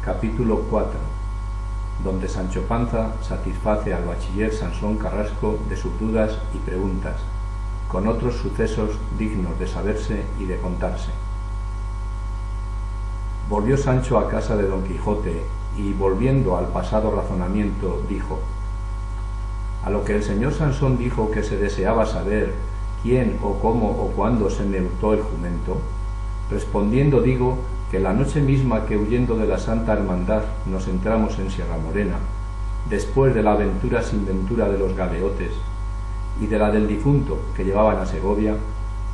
Capítulo 4, donde Sancho Panza satisface al bachiller Sansón Carrasco de sus dudas y preguntas, con otros sucesos dignos de saberse y de contarse. Volvió Sancho a casa de Don Quijote y, volviendo al pasado razonamiento, dijo: a lo que el señor Sansón dijo que se deseaba saber quién o cómo o cuándo se me hurtó el jumento, respondiendo digo que la noche misma que, huyendo de la Santa Hermandad, nos entramos en Sierra Morena, después de la aventura sin ventura de los galeotes y de la del difunto que llevaban a Segovia,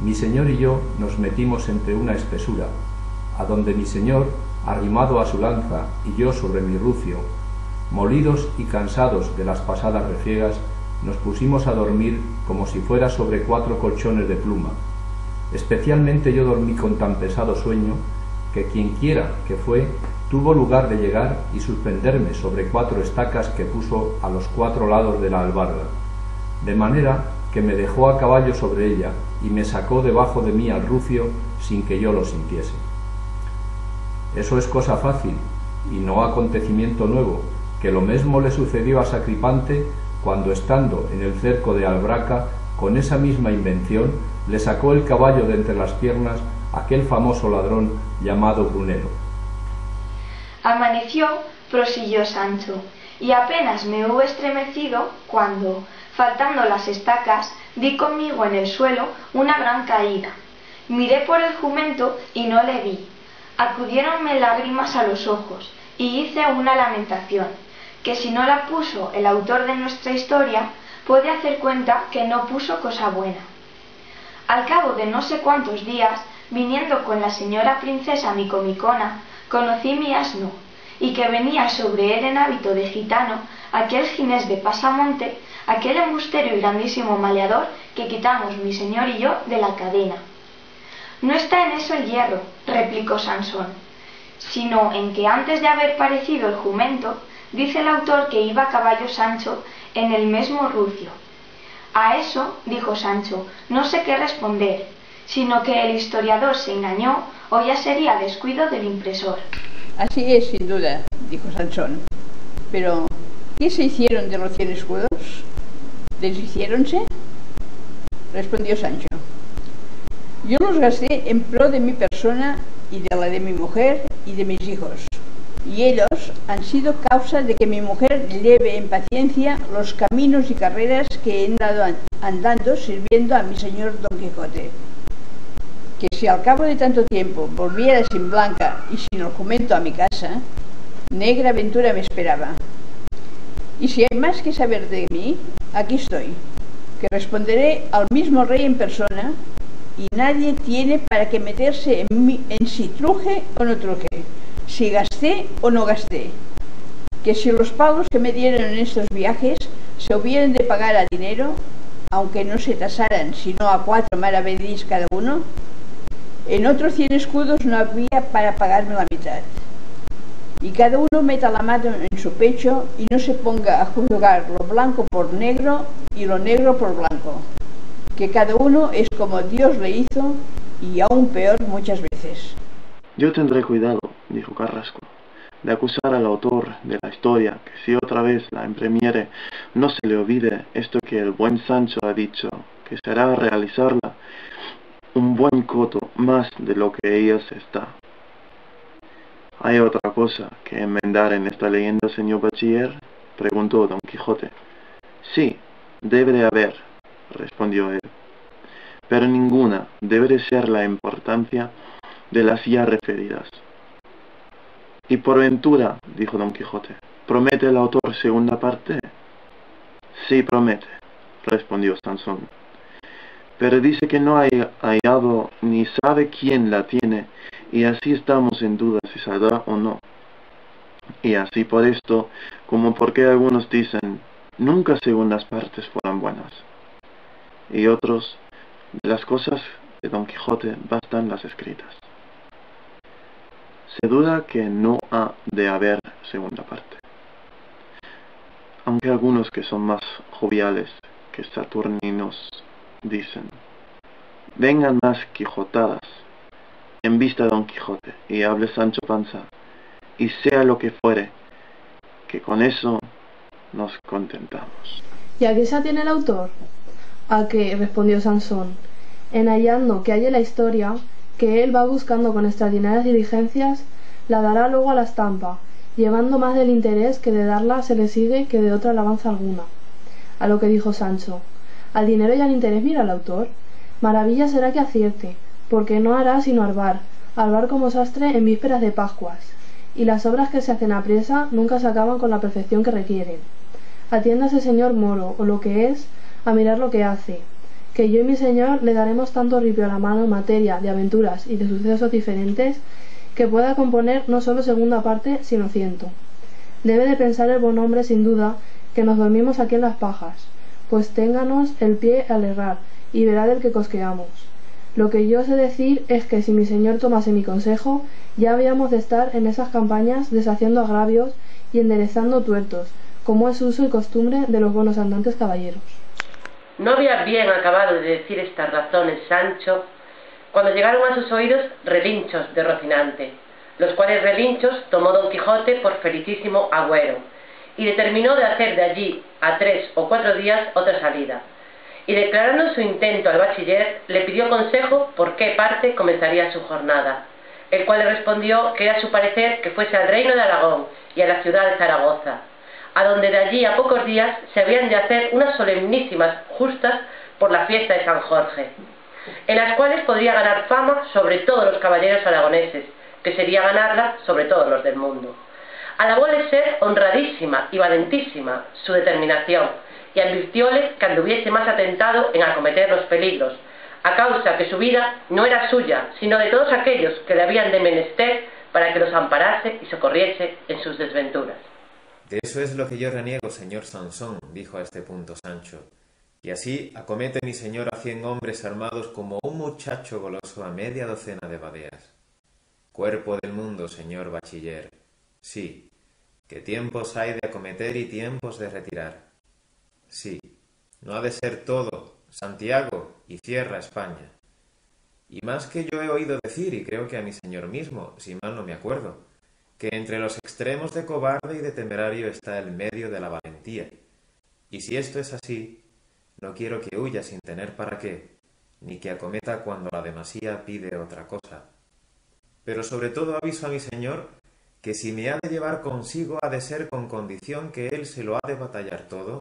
mi señor y yo nos metimos entre una espesura, a donde mi señor, arrimado a su lanza y yo sobre mi rucio, molidos y cansados de las pasadas refriegas, nos pusimos a dormir como si fuera sobre 4 colchones de pluma. Especialmente yo dormí con tan pesado sueño que quienquiera que fue tuvo lugar de llegar y suspenderme sobre 4 estacas que puso a los 4 lados de la albarda, de manera que me dejó a caballo sobre ella y me sacó debajo de mí al rucio sin que yo lo sintiese. Eso es cosa fácil y no acontecimiento nuevo, que lo mesmo le sucedió a Sacripante cuando, estando en el cerco de Albraca, con esa misma invención le sacó el caballo de entre las piernas aquel famoso ladrón llamado Brunero. Amaneció, prosiguió Sancho, y apenas me hubo estremecido cuando, faltando las estacas, di conmigo en el suelo una gran caída. Miré por el jumento y no le vi. Acudiéronme lágrimas a los ojos y hice una lamentación, que si no la puso el autor de nuestra historia, puede hacer cuenta que no puso cosa buena. Al cabo de no sé cuántos días, viniendo con la señora princesa Micomicona, conocí mi asno, y que venía sobre él en hábito de gitano aquel ginés de pasamonte, aquel embustero y grandísimo maleador que quitamos mi señor y yo de la cadena. No está en eso el hierro, replicó Sansón, sino en que antes de haber parecido el jumento, dice el autor que iba a caballo Sancho en el mesmo rucio. A eso, dijo Sancho, no sé qué responder, sino que el historiador se engañó o ya sería descuido del impresor. Así es, sin duda, dijo Sansón. Pero, ¿qué se hicieron de los 100 escudos? ¿Deshiciéronse? Respondió Sancho: yo los gasté en pro de mi persona y de la de mi mujer y de mis hijos, y ellos han sido causa de que mi mujer lleve en paciencia los caminos y carreras que he andado andando sirviendo a mi señor Don Quijote. Que si al cabo de tanto tiempo volviera sin blanca y sin el jumento a mi casa, negra aventura me esperaba. Y si hay más que saber de mí, aquí estoy, que responderé al mismo rey en persona, y nadie tiene para qué meterse en si truje o no truje, si gasté o no gasté. Que si los pagos que me dieron en estos viajes se hubieran de pagar a dinero, aunque no se tasaran sino a 4 maravedís cada uno, en otros 100 escudos no había para pagarme la mitad. Y cada uno meta la mano en su pecho y no se ponga a juzgar lo blanco por negro y lo negro por blanco, que cada uno es como Dios le hizo, y aún peor muchas veces. Yo tendré cuidado, dijo Carrasco, de acusar al autor de la historia, que si otra vez la imprimiere, no se le olvide esto que el buen Sancho ha dicho, que será realizarla un buen coto más de lo que ella se está. ¿Hay otra cosa que enmendar en esta leyenda, señor bachiller?, preguntó Don Quijote. Sí, debe de haber, respondió él, pero ninguna debe de ser la importancia de las ya referidas. Y por ventura, dijo Don Quijote, ¿promete el autor segunda parte? Sí, promete, respondió Sansón, pero dice que no ha hallado ni sabe quién la tiene, y así estamos en duda si saldrá o no. Y así por esto, como porque algunos dicen, nunca segundas partes fueran buenas, y otros, de las cosas de Don Quijote bastan las escritas. Se duda que no ha de haber segunda parte, aunque algunos que son más joviales que saturninos dicen, vengan más quijotadas en vista de Don Quijote, y hable Sancho Panza, y sea lo que fuere, que con eso nos contentamos. ¿Y a qué se atiene el autor? ¿A qué? Respondió Sansón, en hallando que halle la historia, que él va buscando con extraordinarias diligencias, la dará luego a la estampa, llevando más del interés que de darla se le sigue que de otra alabanza alguna. A lo que dijo Sancho, al dinero y al interés mira el autor. Maravilla será que acierte, porque no hará sino albar como sastre en vísperas de Pascuas, y las obras que se hacen apriesa nunca se acaban con la perfección que requieren. Atiéndase, señor moro, o lo que es, a mirar lo que hace, que yo y mi señor le daremos tanto ripio a la mano en materia de aventuras y de sucesos diferentes, que pueda componer no sólo segunda parte, sino 100. Debe de pensar el buen hombre sin duda que nos dormimos aquí en las pajas, pues ténganos el pie al errar, y verá del que cosqueamos. Lo que yo sé decir es que si mi señor tomase mi consejo, ya habíamos de estar en esas campañas deshaciendo agravios y enderezando tuertos, como es uso y costumbre de los buenos andantes caballeros. No había bien acabado de decir estas razones Sancho, cuando llegaron a sus oídos relinchos de Rocinante, los cuales relinchos tomó Don Quijote por felicísimo agüero, y determinó de hacer de allí a 3 o 4 días otra salida, y declarando su intento al bachiller, le pidió consejo por qué parte comenzaría su jornada, el cual le respondió que era su parecer que fuese al reino de Aragón y a la ciudad de Zaragoza, a donde de allí a pocos días se habían de hacer unas solemnísimas justas por la fiesta de San Jorge, en las cuales podría ganar fama sobre todos los caballeros aragoneses, que sería ganarla sobre todos los del mundo. Alabóle ser honradísima y valentísima su determinación, y advirtióle que anduviese más atentado en acometer los peligros, a causa que su vida no era suya, sino de todos aquellos que le habían de menester para que los amparase y socorriese en sus desventuras. De eso es lo que yo reniego, señor Sansón, dijo a este punto Sancho, y así acomete mi señor a 100 hombres armados como un muchacho goloso a media docena de badeas. Cuerpo del mundo, señor bachiller, sí, que tiempos hay de acometer y tiempos de retirar. Sí, no ha de ser todo Santiago y cierra España. Y más que yo he oído decir, y creo que a mi señor mismo, si mal no me acuerdo, que entre los extremos de cobarde y de temerario está el medio de la valentía. Y si esto es así, no quiero que huya sin tener para qué, ni que acometa cuando la demasía pide otra cosa. Pero sobre todo aviso a mi señor que si me ha de llevar consigo ha de ser con condición que él se lo ha de batallar todo,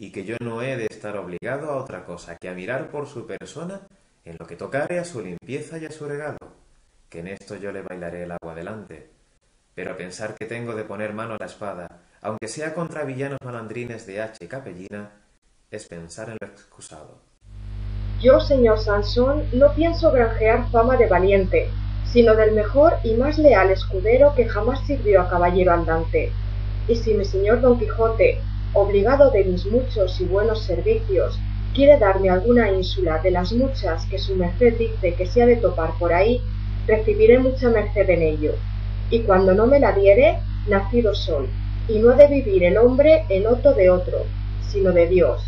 y que yo no he de estar obligado a otra cosa que a mirar por su persona en lo que tocare a su limpieza y a su regalo, que en esto yo le bailaré el agua delante. Pero pensar que tengo de poner mano a la espada, aunque sea contra villanos malandrines de hacha y capellina, es pensar en lo excusado. Yo, señor Sansón, no pienso granjear fama de valiente, sino del mejor y más leal escudero que jamás sirvió a caballero andante. Y si mi señor Don Quijote, obligado de mis muchos y buenos servicios, quiere darme alguna ínsula de las muchas que su merced dice que se ha de topar por ahí, recibiré mucha merced en ello. Y cuando no me la diere, nacido soy, y no ha de vivir el hombre en otro de otro, sino de Dios.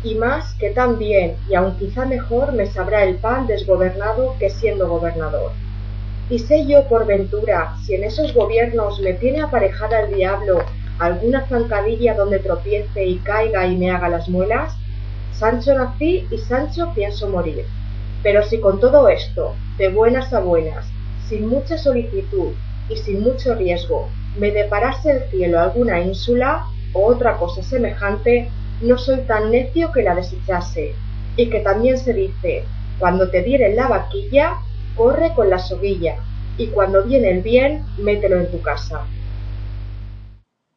Y más que tan bien, y aun quizá mejor, me sabrá el pan desgobernado que siendo gobernador. Y sé yo por ventura, si en esos gobiernos me tiene aparejada el diablo alguna zancadilla donde tropiece y caiga y me haga las muelas, Sancho nací y Sancho pienso morir. Pero si con todo esto, de buenas a buenas, sin mucha solicitud y sin mucho riesgo, me deparase el cielo alguna ínsula o otra cosa semejante, no soy tan necio que la desechase, y que también se dice, cuando te dieren la vaquilla, corre con la soguilla, y cuando viene el bien, mételo en tu casa.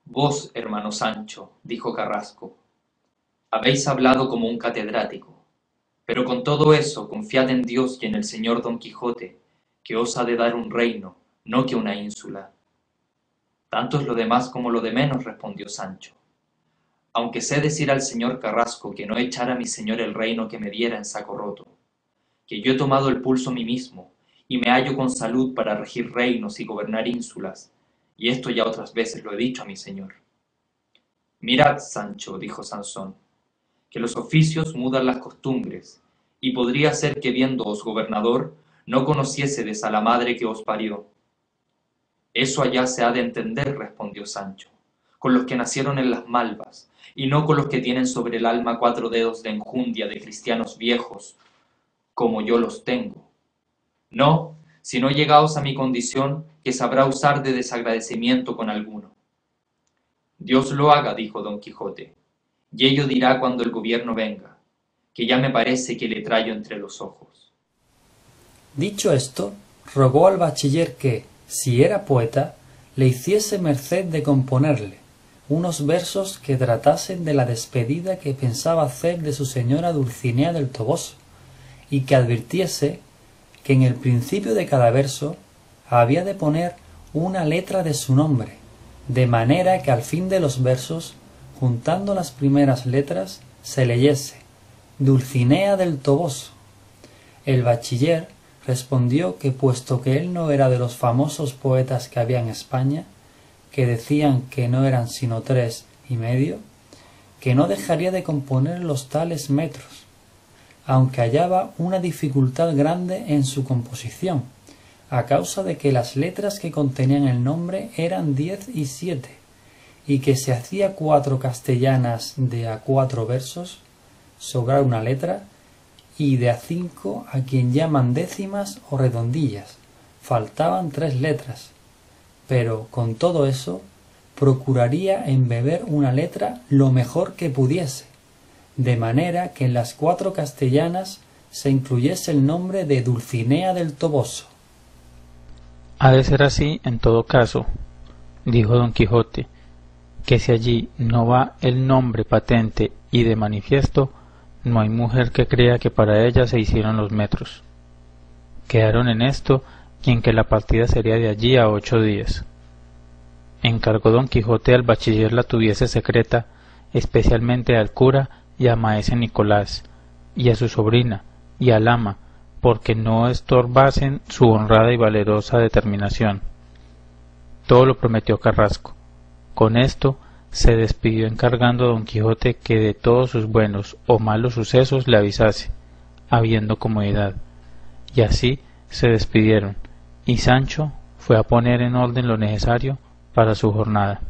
Vos, hermano Sancho, dijo Carrasco, habéis hablado como un catedrático, pero con todo eso confiad en Dios y en el señor Don Quijote, que os ha de dar un reino, no que una ínsula. Tanto es lo de más como lo de menos, respondió Sancho, aunque sé decir al señor Carrasco que no echara a mi señor el reino que me diera en saco roto, que yo he tomado el pulso a mí mismo, y me hallo con salud para regir reinos y gobernar ínsulas, y esto ya otras veces lo he dicho a mi señor. Mirad, Sancho, dijo Sansón, que los oficios mudan las costumbres, y podría ser que viéndoos gobernador no conociésedes a la madre que os parió. Eso allá se ha de entender, respondió Sancho, con los que nacieron en las malvas, y no con los que tienen sobre el alma 4 dedos de enjundia de cristianos viejos, como yo los tengo. No, sino llegados a mi condición, que sabrá usar de desagradecimiento con alguno. Dios lo haga, dijo Don Quijote, y ello dirá cuando el gobierno venga, que ya me parece que le traigo entre los ojos. Dicho esto, rogó al bachiller que, si era poeta, le hiciese merced de componerle unos versos que tratasen de la despedida que pensaba hacer de su señora Dulcinea del Toboso, y que advirtiese que en el principio de cada verso había de poner una letra de su nombre, de manera que al fin de los versos, juntando las primeras letras, se leyese Dulcinea del Toboso. El bachiller respondió que puesto que él no era de los famosos poetas que había en España, que decían que no eran sino 3 y medio, que no dejaría de componer los tales metros, aunque hallaba una dificultad grande en su composición, a causa de que las letras que contenían el nombre eran 10 y 7, y que se hacía 4 castellanas de a 4 versos, sobrar una letra, y de a 5 a quien llaman décimas o redondillas, faltaban 3 letras, pero con todo eso procuraría embeber una letra lo mejor que pudiese, de manera que en las 4 castellanas se incluyese el nombre de Dulcinea del Toboso. Ha de ser así en todo caso, dijo Don Quijote, que si allí no va el nombre patente y de manifiesto, no hay mujer que crea que para ella se hicieron los metros. Quedaron en esto y en que la partida sería de allí a 8 días. Encargó Don Quijote al bachiller la tuviese secreta, especialmente al cura y a maese Nicolás, y a su sobrina, y al ama, porque no estorbasen su honrada y valerosa determinación. Todo lo prometió Carrasco. Con esto se despidió encargando a Don Quijote que de todos sus buenos o malos sucesos le avisase, habiendo comodidad. Y así se despidieron, y Sancho fue a poner en orden lo necesario para su jornada.